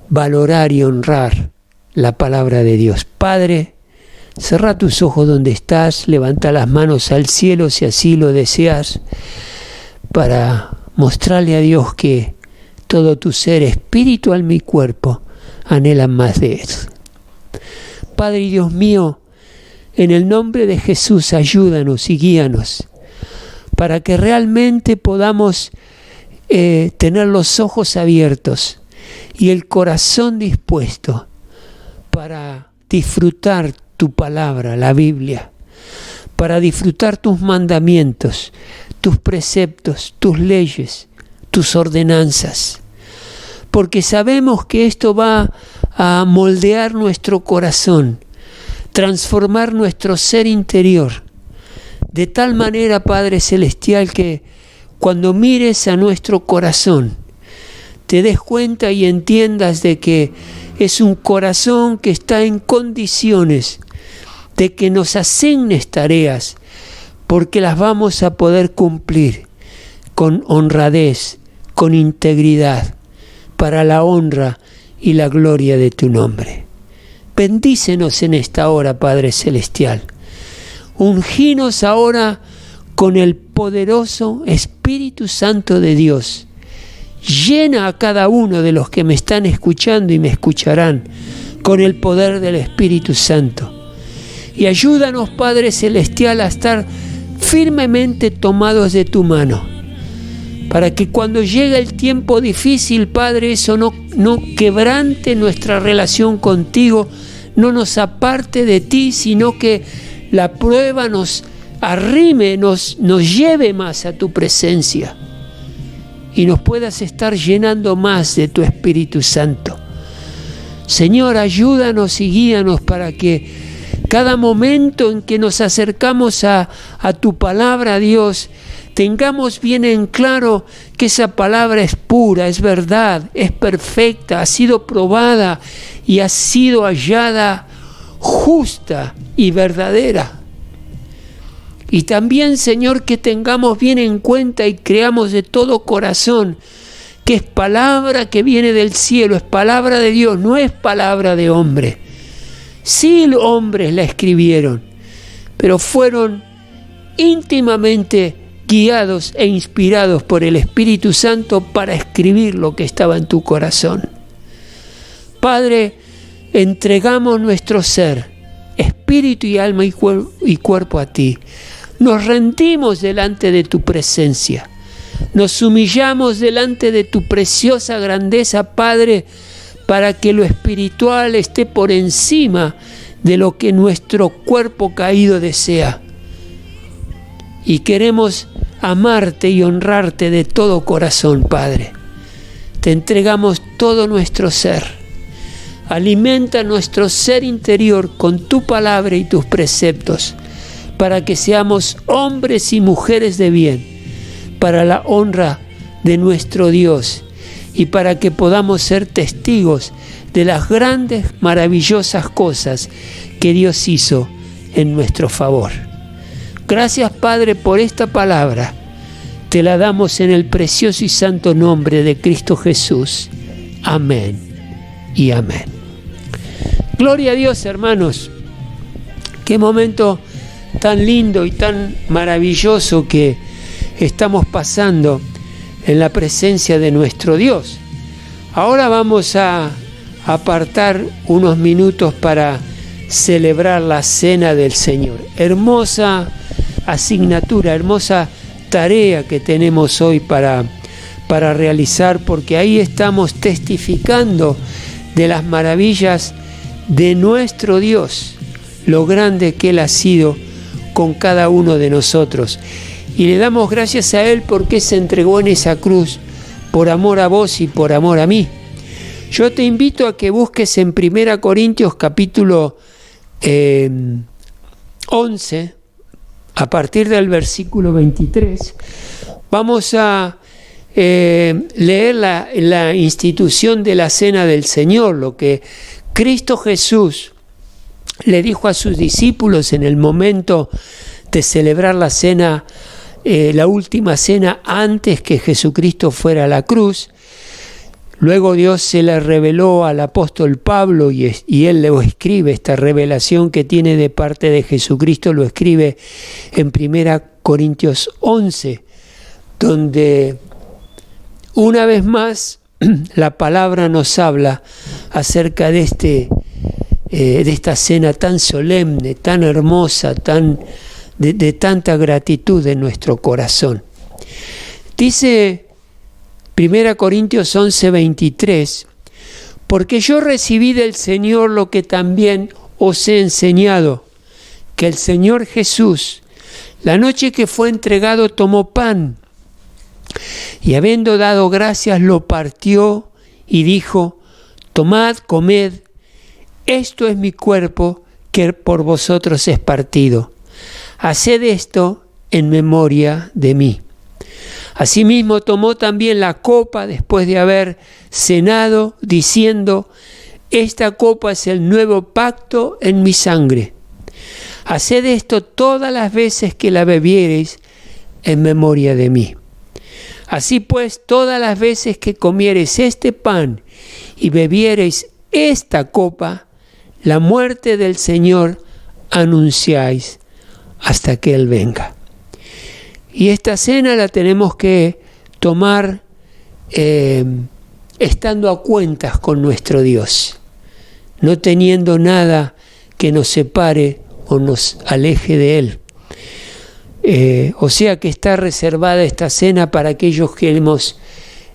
valorar y honrar la palabra de Dios. Padre, cerrá tus ojos donde estás, levanta las manos al cielo si así lo deseas, para mostrarle a Dios que todo tu ser, espíritu, alma y cuerpo anhelan más de Él. Padre y Dios mío, en el nombre de Jesús, ayúdanos y guíanos para que realmente podamos tener los ojos abiertos y el corazón dispuesto para disfrutar tu palabra, la Biblia, para disfrutar tus mandamientos, tus preceptos, tus leyes, tus ordenanzas, porque sabemos que esto va a moldear nuestro corazón, transformar nuestro ser interior, de tal manera, Padre Celestial, que cuando mires a nuestro corazón, te des cuenta y entiendas de que es un corazón que está en condiciones de que nos asignes tareas, porque las vamos a poder cumplir con honradez, con integridad, para la honra y la gloria de tu nombre. Bendícenos en esta hora, Padre Celestial. Ungínos ahora con el poderoso Espíritu Santo de Dios. Llena a cada uno de los que me están escuchando y me escucharán con el poder del Espíritu Santo. Y ayúdanos, Padre Celestial, a estar firmemente tomados de tu mano, para que cuando llegue el tiempo difícil, Padre, eso no quebrante nuestra relación contigo, no nos aparte de ti, sino que la prueba nos arrime, nos lleve más a tu presencia y nos puedas estar llenando más de tu Espíritu Santo. Señor, ayúdanos y guíanos para que cada momento en que nos acercamos a tu palabra, Dios, tengamos bien en claro que esa palabra es pura, es verdad, es perfecta, ha sido probada y ha sido hallada justa y verdadera. Y también, Señor, que tengamos bien en cuenta y creamos de todo corazón que es palabra que viene del cielo, es palabra de Dios, no es palabra de hombre. Sí, los hombres la escribieron, pero fueron íntimamente guiados e inspirados por el Espíritu Santo para escribir lo que estaba en tu corazón. Padre, entregamos nuestro ser, espíritu y alma y cuerpo a ti. Nos rendimos delante de tu presencia. Nos humillamos delante de tu preciosa grandeza, Padre, para que lo espiritual esté por encima de lo que nuestro cuerpo caído desea. Y queremos amarte y honrarte de todo corazón, Padre. Te entregamos todo nuestro ser. Alimenta nuestro ser interior con tu palabra y tus preceptos, para que seamos hombres y mujeres de bien, para la honra de nuestro Dios y para que podamos ser testigos de las grandes, maravillosas cosas que Dios hizo en nuestro favor. Gracias, Padre, por esta palabra. Te la damos en el precioso y santo nombre de Cristo Jesús. Amén y amén. Gloria a Dios, hermanos. Qué momento tan lindo y tan maravilloso que estamos pasando en la presencia de nuestro Dios. Ahora vamos a apartar unos minutos para celebrar la cena del Señor. Hermosa asignatura, hermosa tarea que tenemos hoy para para realizar, porque ahí estamos testificando de las maravillas de nuestro Dios, lo grande que Él ha sido con cada uno de nosotros. Y le damos gracias a Él porque se entregó en esa cruz por amor a vos y por amor a mí. Yo te invito a que busques en 1 Corintios capítulo 11, a partir del versículo 23, vamos a leer la institución de la Cena del Señor, lo que Cristo Jesús le dijo a sus discípulos en el momento de celebrar la cena, la última cena antes que Jesucristo fuera a la cruz. Luego Dios se le reveló al apóstol Pablo y él lo escribe, esta revelación que tiene de parte de Jesucristo lo escribe en 1 Corintios 11, donde una vez más la palabra nos habla acerca de esta cena tan solemne, tan hermosa, de tanta gratitud en nuestro corazón. Dice 1 Corintios 11, 23, porque yo recibí del Señor lo que también os he enseñado, que el Señor Jesús, la noche que fue entregado, tomó pan, y habiendo dado gracias, lo partió y dijo: tomad, comed, esto es mi cuerpo que por vosotros es partido. Haced esto en memoria de mí. Asimismo tomó también la copa después de haber cenado, diciendo: esta copa es el nuevo pacto en mi sangre. Haced esto todas las veces que la bebiereis en memoria de mí. Así pues, todas las veces que comiereis este pan y bebiereis esta copa, la muerte del Señor anunciáis hasta que Él venga. Y esta cena la tenemos que tomar estando a cuentas con nuestro Dios, no teniendo nada que nos separe o nos aleje de Él. O sea que está reservada esta cena para aquellos que hemos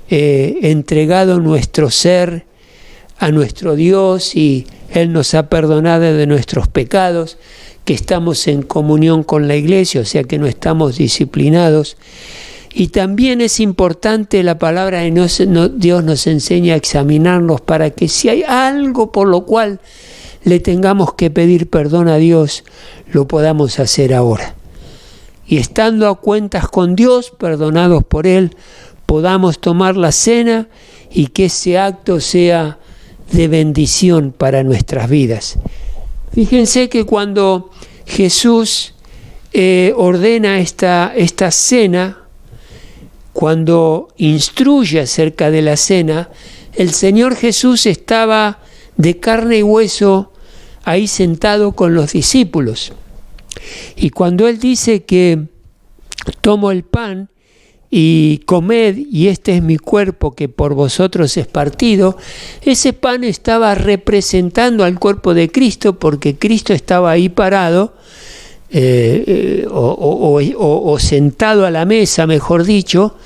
entregado nuestro ser a nuestro Dios y Él nos ha perdonado de nuestros pecados, que estamos en comunión con la iglesia, o sea que no estamos disciplinados. Y también es importante la palabra de Dios nos enseña a examinarnos para que si hay algo por lo cual le tengamos que pedir perdón a Dios, lo podamos hacer ahora. Y estando a cuentas con Dios, perdonados por Él, podamos tomar la cena y que ese acto sea de bendición para nuestras vidas. Fíjense que cuando Jesús ordena esta cena, cuando instruye acerca de la cena, el Señor Jesús estaba de carne y hueso ahí sentado con los discípulos. Y cuando Él dice que tomo el pan y comed, y este es mi cuerpo que por vosotros es partido, ese pan estaba representando al cuerpo de Cristo, porque Cristo estaba ahí parado o sentado a la mesa, mejor dicho,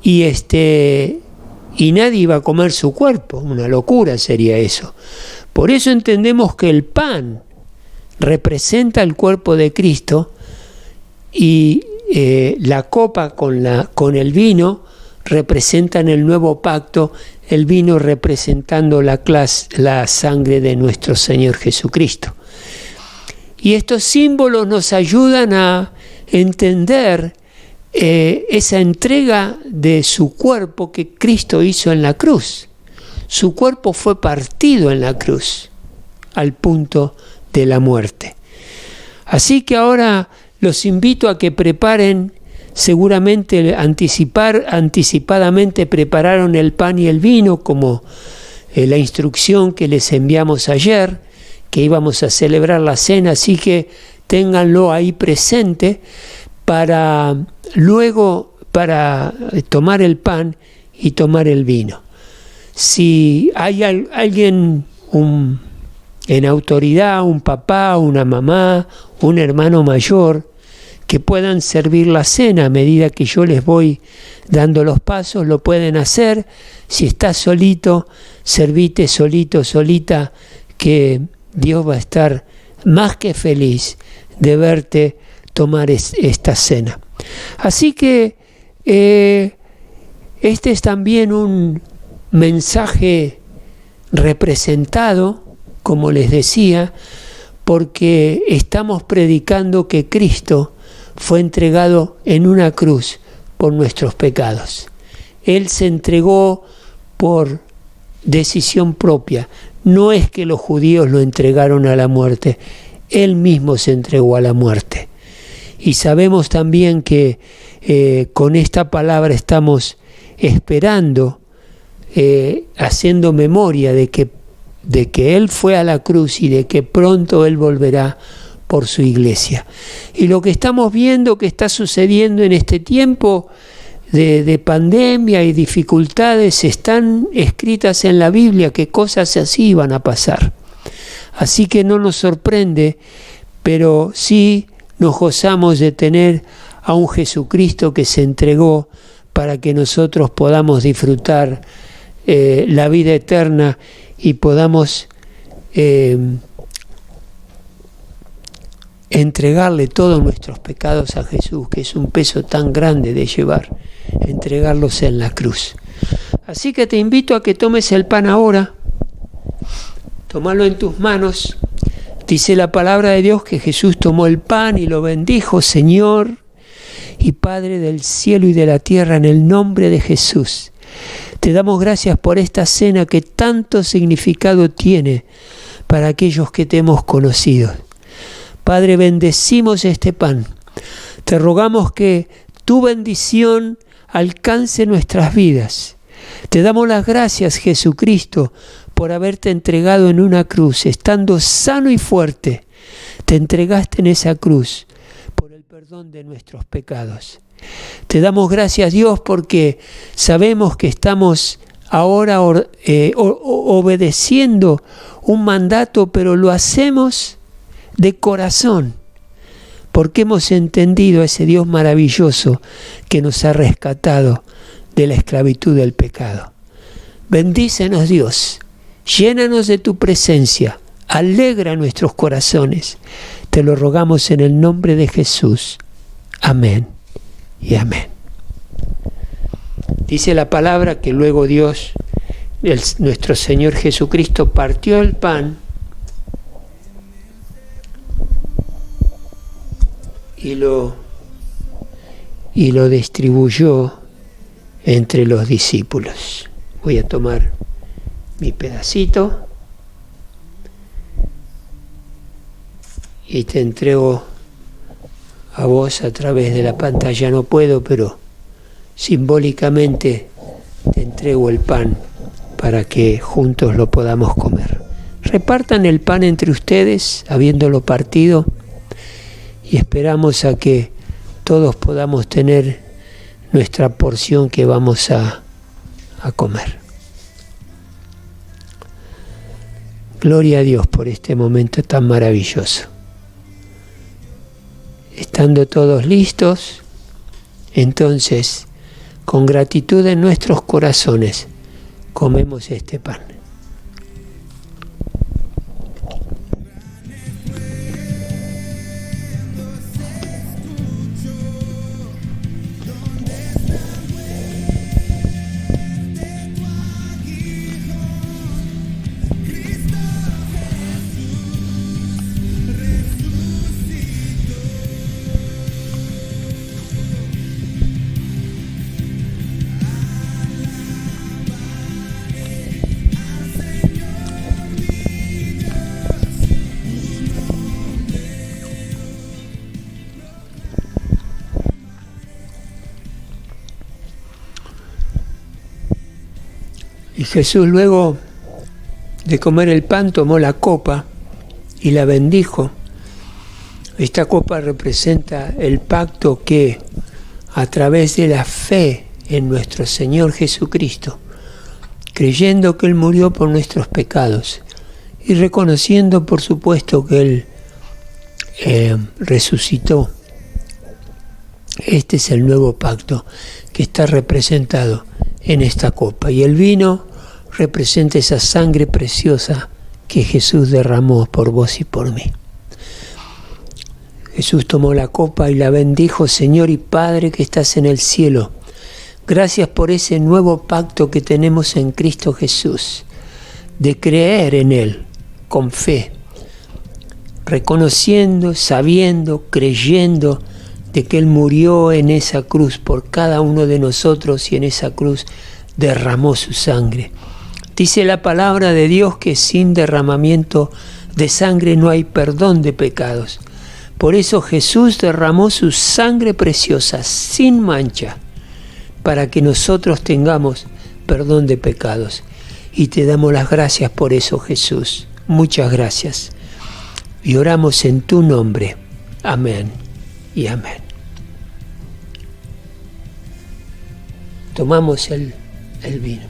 y nadie iba a comer su cuerpo. Una locura sería eso. Por eso entendemos que el pan representa el cuerpo de Cristo y la copa con el vino representan el nuevo pacto, el vino representando la sangre de nuestro Señor Jesucristo. Y estos símbolos nos ayudan a entender esa entrega de su cuerpo que Cristo hizo en la cruz. Su cuerpo fue partido en la cruz al punto de la muerte. Así que ahora los invito a que preparen, seguramente anticipadamente prepararon el pan y el vino como la instrucción que les enviamos ayer, que íbamos a celebrar la cena, así que ténganlo ahí presente para luego tomar el pan y tomar el vino. Si hay alguien en autoridad, un papá, una mamá, un hermano mayor que puedan servir la cena a medida que yo les voy dando los pasos, lo pueden hacer. Si estás solito, servite solito, solita, que Dios va a estar más que feliz de verte tomar esta cena. Así que este es también un mensaje representado, como les decía, porque estamos predicando que Cristo fue entregado en una cruz por nuestros pecados. Él se entregó por decisión propia. No es que los judíos lo entregaron a la muerte, Él mismo se entregó a la muerte. Y sabemos también que con esta palabra estamos esperando, haciendo memoria de que Él fue a la cruz y de que pronto Él volverá por su iglesia. Y lo que estamos viendo que está sucediendo en este tiempo de pandemia y dificultades están escritas en la Biblia, que cosas así iban a pasar. Así que no nos sorprende, pero sí nos gozamos de tener a un Jesucristo que se entregó para que nosotros podamos disfrutar la vida eterna y podamos entregarle todos nuestros pecados a Jesús, que es un peso tan grande de llevar, entregarlos en la cruz. Así que te invito a que tomes el pan ahora, tómalo en tus manos. Dice la palabra de Dios que Jesús tomó el pan y lo bendijo: Señor y Padre del cielo y de la tierra, en el nombre de Jesús, te damos gracias por esta cena que tanto significado tiene para aquellos que te hemos conocido. Padre, bendecimos este pan. Te rogamos que tu bendición alcance nuestras vidas. Te damos las gracias, Jesucristo, por haberte entregado en una cruz. Estando sano y fuerte, te entregaste en esa cruz por el perdón de nuestros pecados. Te damos gracias, Dios, porque sabemos que estamos ahora obedeciendo un mandato, pero lo hacemos de corazón, porque hemos entendido a ese Dios maravilloso que nos ha rescatado de la esclavitud del pecado. Bendícenos, Dios, llénanos de tu presencia, alegra nuestros corazones. Te lo rogamos en el nombre de Jesús. Amén y amén. Dice la palabra que luego Dios, nuestro Señor Jesucristo, partió el pan y lo distribuyó entre los discípulos. Voy a tomar mi pedacito y te entrego a vos a través de la pantalla. No puedo, pero simbólicamente te entrego el pan para que juntos lo podamos comer. Repartan el pan entre ustedes, habiéndolo partido, y esperamos a que todos podamos tener nuestra porción que vamos a comer. Gloria a Dios por este momento tan maravilloso. Estando todos listos, entonces, con gratitud en nuestros corazones, comemos este pan. Y Jesús, luego de comer el pan, tomó la copa y la bendijo. Esta copa representa el pacto que, a través de la fe en nuestro Señor Jesucristo, creyendo que Él murió por nuestros pecados y reconociendo, por supuesto, que Él resucitó Este es el nuevo pacto que está representado en esta copa. Y el vino representa esa sangre preciosa que Jesús derramó por vos y por mí. Jesús tomó la copa y la bendijo: Señor y Padre que estás en el cielo, gracias por ese nuevo pacto que tenemos en Cristo Jesús, de creer en Él con fe, reconociendo, sabiendo, creyendo de que Él murió en esa cruz por cada uno de nosotros y en esa cruz derramó su sangre. Dice la palabra de Dios que sin derramamiento de sangre no hay perdón de pecados. Por eso Jesús derramó su sangre preciosa, sin mancha, para que nosotros tengamos perdón de pecados. Y te damos las gracias por eso, Jesús. Muchas gracias. Y oramos en tu nombre. Amén y amén. Tomamos el vino.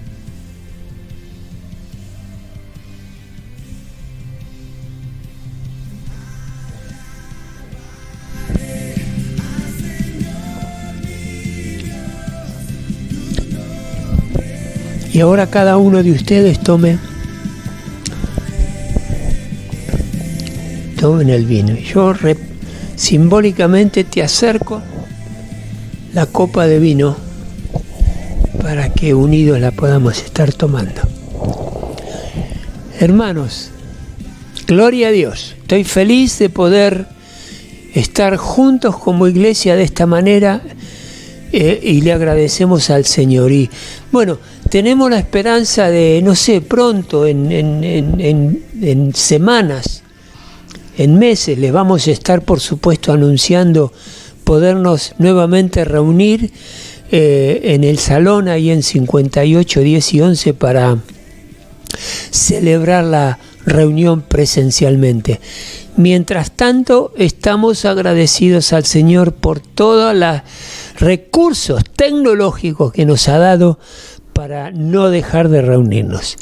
Y ahora cada uno de ustedes tomen el vino. Yo simbólicamente te acerco la copa de vino para que unidos la podamos estar tomando. Hermanos, gloria a Dios. Estoy feliz de poder estar juntos como iglesia de esta manera y le agradecemos al Señor. Y bueno, tenemos la esperanza de, no sé, pronto, en semanas, en meses, les vamos a estar, por supuesto, anunciando podernos nuevamente reunir en el salón ahí en 58, 10 y 11 para celebrar la reunión presencialmente. Mientras tanto, estamos agradecidos al Señor por todos los recursos tecnológicos que nos ha dado para no dejar de reunirnos.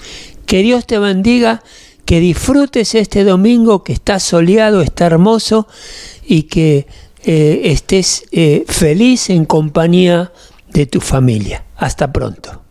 Que Dios te bendiga, que disfrutes este domingo que está soleado, está hermoso, y que estés feliz en compañía de tu familia. Hasta pronto.